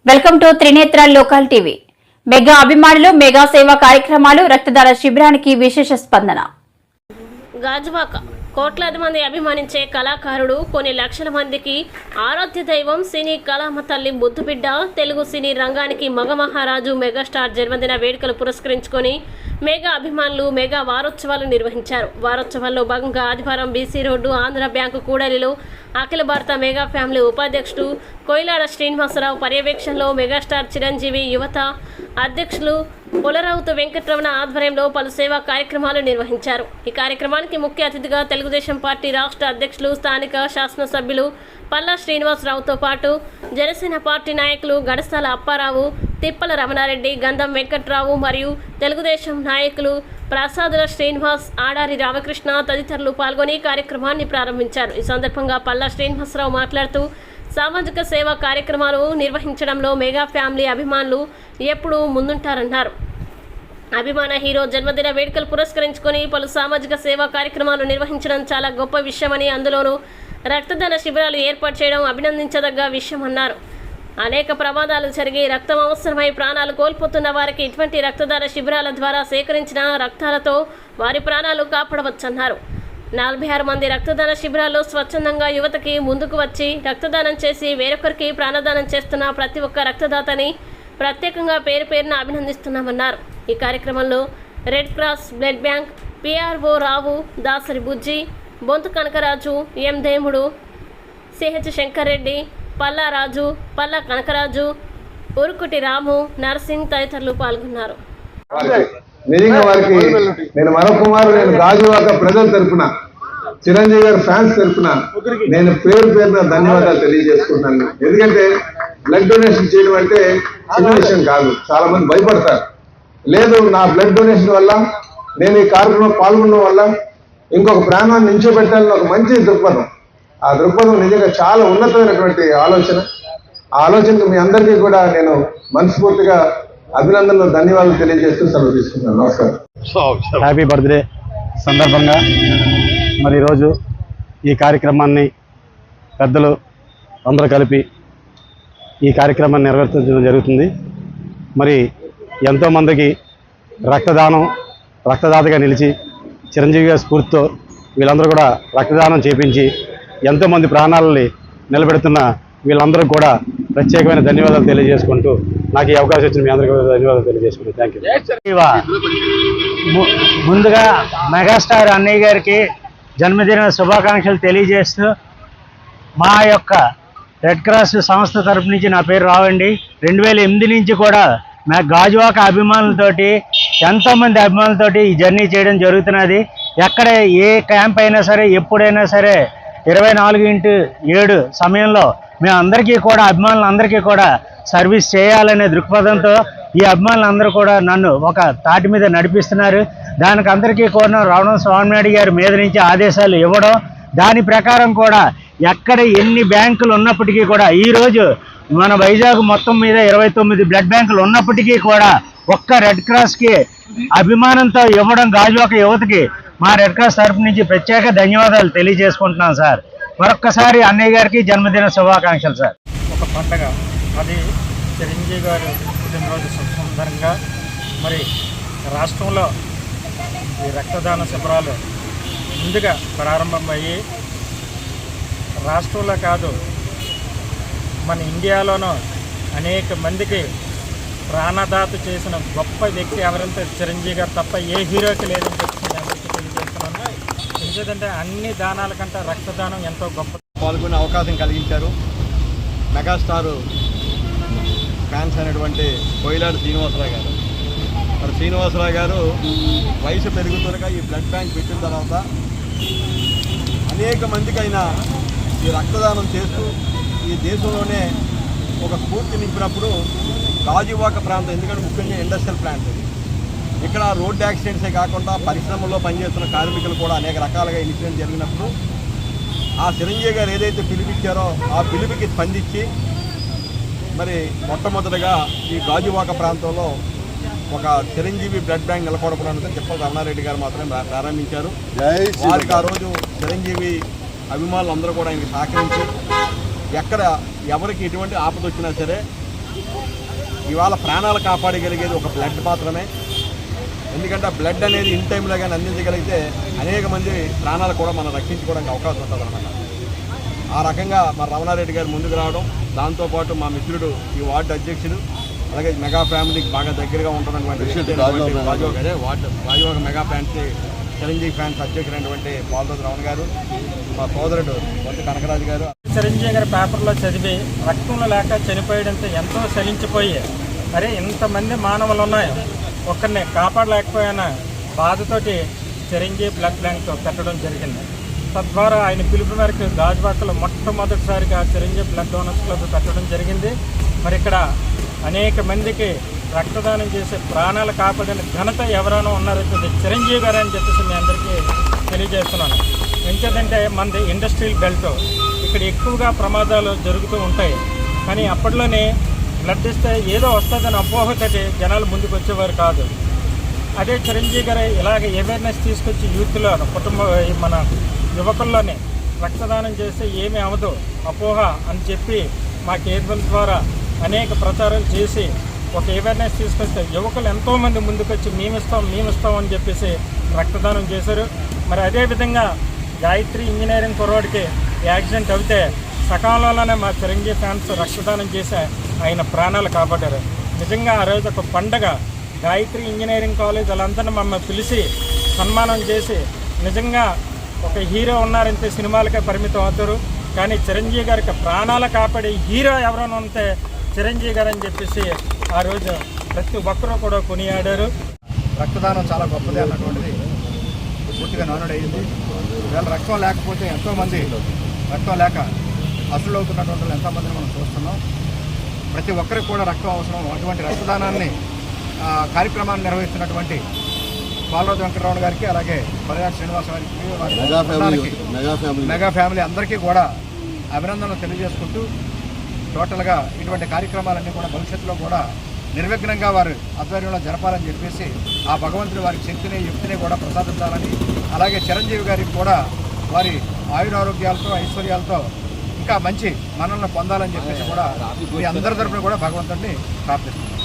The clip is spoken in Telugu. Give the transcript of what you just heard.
Welcome to Trinetra local TV. Mega అభిమానులు మెగా సేవా కార్యక్రమాలు రక్తదాన శిబిరానికి విశేష స్పందన. గాజువాక కోట్లాది మంది అభిమానించే కళాకారుడు, కొన్ని లక్షల మందికి ఆరాధ్య దైవం, సినీ కళామ తల్లి ముద్దుబిడ్డ, తెలుగు సినీ రంగానికి మగ మహారాజు మెగాస్టార్ జన్మదిన వేడుకలు పురస్కరించుకొని మెగా అభిమానులు మెగా వారోత్సవాలు నిర్వహించారు. వారోత్సవాల్లో భాగంగా ఆదివారం బీసీ రోడ్డు ఆంధ్ర బ్యాంకు కూడలిలో అఖిల భారత మెగా ఫ్యామిలీ ఉపాధ్యక్షుడు కోయిలాడ శ్రీనివాసరావు పర్యవేక్షణలో మెగాస్టార్ చిరంజీవి యువత అధ్యక్షులు పొలరావుతు వెంకటరమణ ఆధ్వర్యంలో పలు సేవా కార్యక్రమాలు నిర్వహించారు. ఈ కార్యక్రమానికి ముఖ్య అతిథిగా తెలుగుదేశం పార్టీ రాష్ట్ర అధ్యక్షులు, స్థానిక శాసనసభ్యులు పల్లా శ్రీనివాసరావుతో పాటు జనసేన పార్టీ నాయకులు గడసాల అప్పారావు, తిప్పల రమణారెడ్డి, గంధం వెంకట్రావు మరియు తెలుగుదేశం నాయకులు ప్రసాదుల శ్రీనివాస్, ఆడారి రామకృష్ణ తదితరులు పాల్గొని కార్యక్రమాన్ని ప్రారంభించారు. ఈ సందర్భంగా పల్లా శ్రీనివాసరావు మాట్లాడుతూ సామాజిక సేవా కార్యక్రమాలు నిర్వహించడంలో మెగా ఫ్యామిలీ అభిమానులు ఎప్పుడూ ముందుంటారన్నారు. అభిమాన హీరో జన్మదిన వేడుకలు పురస్కరించుకొని పలు సామాజిక సేవా కార్యక్రమాలు నిర్వహించడం చాలా గొప్ప విషయమని, అందులోనూ రక్తదాన శిబిరాలు ఏర్పాటు చేయడం అభినందించదగ్గ విషయమన్నారు. అనేక ప్రమాదాలు జరిగి రక్తం అవసరమై ప్రాణాలు కోల్పోతున్న వారికి ఇటువంటి రక్తదాన శిబిరాల ద్వారా సేకరించిన రక్తాలతో వారి ప్రాణాలు కాపాడవచ్చన్నారు. 46 మంది రక్తదాన శిబిరాల్లో స్వచ్ఛందంగా యువతకి ముందుకు వచ్చి రక్తదానం చేసి వేరొకరికి ప్రాణదానం చేస్తున్న ప్రతి ఒక్క రక్తదాతని ప్రత్యేకంగా పేరు పేరున అభినందిస్తున్నామన్నారు. ఈ కార్యక్రమంలో red cross blood bank PRO Rao, Dasari Bujji, Bonthu Kanakaraju, M Demudu, CH Shankar Reddy, Palla Raju, Palla Kanakaraju, Urukuti Ramu, Narsing తదితరులు పాల్గొన్నారు. నిజంగా వారికి నేను మరొకమారు నేను గాజువాక ప్రజల తరఫున, చిరంజీవి గారి ఫ్యాన్స్ తరఫున నేను పేరు పేరున ధన్యవాదాలు తెలియజేసుకుంటున్నాను. ఎందుకంటే బ్లడ్ డొనేషన్ చేయడం అంటే చిన్న విషయం కాదు. చాలా మంది భయపడతారు. లేదు, నా బ్లడ్ డొనేషన్ వల్ల, నేను ఈ కార్యక్రమంలో పాల్గొనడం వల్ల ఇంకొక ప్రాణాన్ని నించోబెట్టాలని ఒక మంచి దృక్పథం. ఆ దృక్పథం నిజంగా చాలా ఉన్నతమైనటువంటి ఆలోచన. ఆ ఆలోచనకు మీ అందరికీ కూడా నేను మనస్ఫూర్తిగా అభినందనలు, ధన్యవాదాలు తెలియజేస్తూ సెలవు తీసుకున్నాను. నమస్కారం. హ్యాపీ బర్త్డే సందర్భంగా మరి ఈరోజు ఈ కార్యక్రమాన్ని పెద్దలు అందరూ కలిపి ఈ కార్యక్రమాన్ని నిర్వర్తించడం జరుగుతుంది. మరి ఎంతోమందికి రక్తదాతగా నిలిచి చిరంజీవి గారి స్ఫూర్తితో వీళ్ళందరూ కూడా రక్తదానం చేపించి ఎంతోమంది ప్రాణాలని నిలబెడుతున్న వీళ్ళందరూ కూడా ప్రత్యేకమైన ధన్యవాదాలు తెలియజేసుకుంటూ నాకు ఈ అవకాశం ఇచ్చిన మీ అందరికీ ధన్యవాదాలు తెలియజేసుకుంటూ థ్యాంక్ యూ. ముందుగా మెగాస్టార్ అన్నయ్య గారికి జన్మదిన శుభాకాంక్షలు తెలియజేస్తూ, మా యొక్క రెడ్ క్రాస్ సంస్థ తరపు నుంచి నా పేరు రావండి. 2008 నుంచి కూడా మా గాజువాక అభిమానులతోటి, ఎంతోమంది అభిమానులతోటి ఈ జర్నీ చేయడం జరుగుతున్నది. ఎక్కడ ఏ క్యాంప్ అయినా సరే, ఎప్పుడైనా సరే 24x7 సమయంలో మేము అందరికీ కూడా, అభిమానులందరికీ కూడా సర్వీస్ చేయాలనే దృక్పథంతో ఈ అభిమానులందరూ కూడా నన్ను ఒక తాటి మీద నడిపిస్తున్నారు. దానికి అందరికీ కూడా రావడం స్వామినాయుడు గారి మీద నుంచి ఆదేశాలు ఇవ్వడం, దాని ప్రకారం కూడా ఎక్కడ ఎన్ని బ్యాంకులు ఉన్నప్పటికీ కూడా, ఈరోజు మన వైజాగ్ మొత్తం మీద 29 బ్లడ్ బ్యాంకులు ఉన్నప్పటికీ కూడా ఒక్క రెడ్ క్రాస్కి అభిమానంతో ఇవ్వడం గాజువాక యువతకి మా రెడ్ క్రాస్ తరఫు నుంచి ప్రత్యేక ధన్యవాదాలు తెలియజేసుకుంటున్నాం సార్. మరొక్కసారి అన్నయ్య గారికి జన్మదిన శుభాకాంక్షలు సార్. ఒక పండగ, అది చిరంజీవి గారు పుట్టినరోజు సందర్భంగా మరి రాష్ట్రంలో ఈ రక్తదాన శిబిరాలు ముందుగా ప్రారంభమయ్యి రాష్ట్రంలో కాదు మన ఇండియాలోనూ అనేక మందికి ప్రాణదాత చేసిన గొప్ప వ్యక్తి ఎవరంటే చిరంజీవి గారు తప్ప ఏ హీరోకి లేదని చెప్పుకుని అందరికీ తెలియజేస్తున్నాను. ఎందుకంటే అన్ని దానాల కంటే రక్తదానం ఎంతో గొప్ప. పాల్గొనే అవకాశం కలిగించారు. మెగాస్టారు ఫ్యాన్స్ అయినటువంటి కోయిలాడు శ్రీనివాసరావు గారు. మరి శ్రీనివాసరావు గారు వయసు పెరుగుతుండగా ఈ బ్లడ్ బ్యాంక్ పెట్టిన తర్వాత అనేక మందికైనా ఈ రక్తదానం చేస్తూ ఈ దేశంలోనే ఒక స్ఫూర్తి నింపినప్పుడు గాజువాక ప్రాంతం, ఎందుకంటే ముఖ్యంగా ఇండస్ట్రియల్ ప్లాంట్ ఇది. ఇక్కడ రోడ్ యాక్సిడెంట్సే కాకుండా పరిశ్రమల్లో పనిచేస్తున్న కార్మికులు కూడా అనేక రకాలుగా ఇన్సిడెంట్ జరిగినప్పుడు ఆ చిరంజీవి గారు ఏదైతే పిలిపించారో ఆ పిలుపుకి స్పందించి మరి మొట్టమొదటిగా ఈ గాజువాక ప్రాంతంలో ఒక చిరంజీవి బ్లడ్ బ్యాంక్ నెలకొల్పడానికి తిప్పల రమణారెడ్డి గారు మాత్రమే ప్రారంభించారు. వారికి ఆ రోజు చిరంజీవి అభిమానులు అందరూ కూడా ఆయనకి సహకరించి ఎక్కడ ఎవరికి ఎటువంటి ఆపద వచ్చినా సరే ఇవాళ ప్రాణాలు కాపాడగలిగేది ఒక బ్లడ్ మాత్రమే. ఎందుకంటే ఆ బ్లడ్ అనేది ఇన్ టైంలో కానీ అందించగలిగితే అనేక మంది ప్రాణాలు కూడా మనం రక్షించుకోవడానికి అవకాశం ఉంటుంది అన్నమాట. ఆ రకంగా మా రమణారెడ్డి గారు ముందుకు రావడం, దాంతోపాటు మా మిత్రుడు ఈ వార్డు అధ్యక్షుడు, అలాగే మెగా ఫ్యామిలీకి బాగా దగ్గరగా ఉంటున్నటువంటి Rajuvaka mega fans Chiranjeevi fans అధ్యక్షుడైనటువంటి పాల్రోజు రమణ గారు, మా సోదరుడు వంటి కనకరాజు గారు. చిరంజీవి గారి పేపర్లో చదివి రక్తంలో లేక చనిపోయడంతో ఎంతో చలించిపోయి, అరే ఇంతమంది మానవులు ఉన్నాయి, ఒక్కరిని కాపాడలేకపోయిన బాధతోటి చిరంజీవి బ్లడ్ బ్యాంక్ పెట్టడం జరిగింది. తద్వారా ఆయన పిలుపు మేరకు గాజువాకలో మొట్టమొదటిసారిగా చిరంజీవి బ్లడ్ డోనర్స్ క్లబ్ పెట్టడం జరిగింది. మరి ఇక్కడ అనేక మందికి రక్తదానం చేసే ప్రాణాలు కాపాడిన ఘనత ఎవరైనా ఉన్నారైతే చిరంజీవి గారు అని చెప్పేసి మీ అందరికీ తెలియజేస్తున్నాను. ఎందుకంటే మనది ఇండస్ట్రియల్ బెల్ట్, ఇక్కడ ఎక్కువగా ప్రమాదాలు జరుగుతూ ఉంటాయి. కానీ అప్పట్లోనే బ్లడ్ ఇస్తే ఏదో వస్తుందని అపోహతోటి జనాలు ముందుకు వచ్చేవారు కాదు. అదే చిరంజీవి గారు ఇలాగ అవేర్నెస్ తీసుకొచ్చి యూత్లో మన యువకుల్లోనే రక్తదానం చేస్తే ఏమీ అవదు అపోహ అని చెప్పి మా కేంద్రం ద్వారా అనేక ప్రచారం చేసి ఒక అవేర్నెస్ తీసుకొస్తే యువకులు ఎంతోమంది ముందుకొచ్చి మేమిస్తాం అని చెప్పేసి రక్తదానం చేశారు. మరి అదేవిధంగా గాయత్రి ఇంజనీరింగ్ కుర్రోడికి యాక్సిడెంట్ అయితే సకాలంలోనే మా చిరంజీవి ఫ్యాన్స్ రక్తదానం చేసి ఆయన ప్రాణాలు కాపాడారు. నిజంగా ఆ రోజు ఒక పండగ. గాయత్రి ఇంజనీరింగ్ కాలేజ్ వాళ్ళందరినీ మమ్మల్ని పిలిచి సన్మానం చేసి, నిజంగా ఒక హీరో ఉన్నారంటే సినిమాలకే పరిమితం అవుతారు, కానీ చిరంజీవి గారికి ప్రాణాలు కాపాడే హీరో ఎవరైనా ఉంటే చిరంజీవి గారు అని చెప్పేసి ఆ రోజు ప్రతి ఒక్కరూ కూడా కొనియాడారు. రక్తదానం చాలా గొప్పది అన్నటువంటిది పూర్తిగా నానుడయ్యింది. ఇవాళ రక్తం లేకపోతే ఎంతోమంది రక్తం లేక అసలు అవుతున్నటువంటి వాళ్ళు ఎంతోమందిని మనం చూస్తున్నాం. ప్రతి ఒక్కరికి కూడా రక్తం అవసరం. అటువంటి రక్తదానాన్ని కార్యక్రమాన్ని నిర్వహిస్తున్నటువంటి పాల్రోజు వెంకటరమణ గారికి, అలాగే బలియాటి శ్రీనివాస గారికి, మెగా ఫ్యామిలీ అందరికీ కూడా అభినందనలు తెలియజేసుకుంటూ, టోటల్గా ఇటువంటి కార్యక్రమాలన్నీ కూడా భవిష్యత్తులో కూడా నిర్విఘ్నంగా వారి ఆధ్వర్యంలో జరపాలని చెప్పేసి ఆ భగవంతుడు వారికి శక్తిని యుక్తిని కూడా ప్రసాదించాలని, అలాగే చిరంజీవి గారికి కూడా వారి ఆయురారోగ్యాలతో ఐశ్వర్యాలతో ఇంకా మంచి మనల్ని పొందాలని చెప్పేసి కూడా మీ అందరి తరపున కూడా భగవంతుడిని ప్రార్థిస్తున్నాం.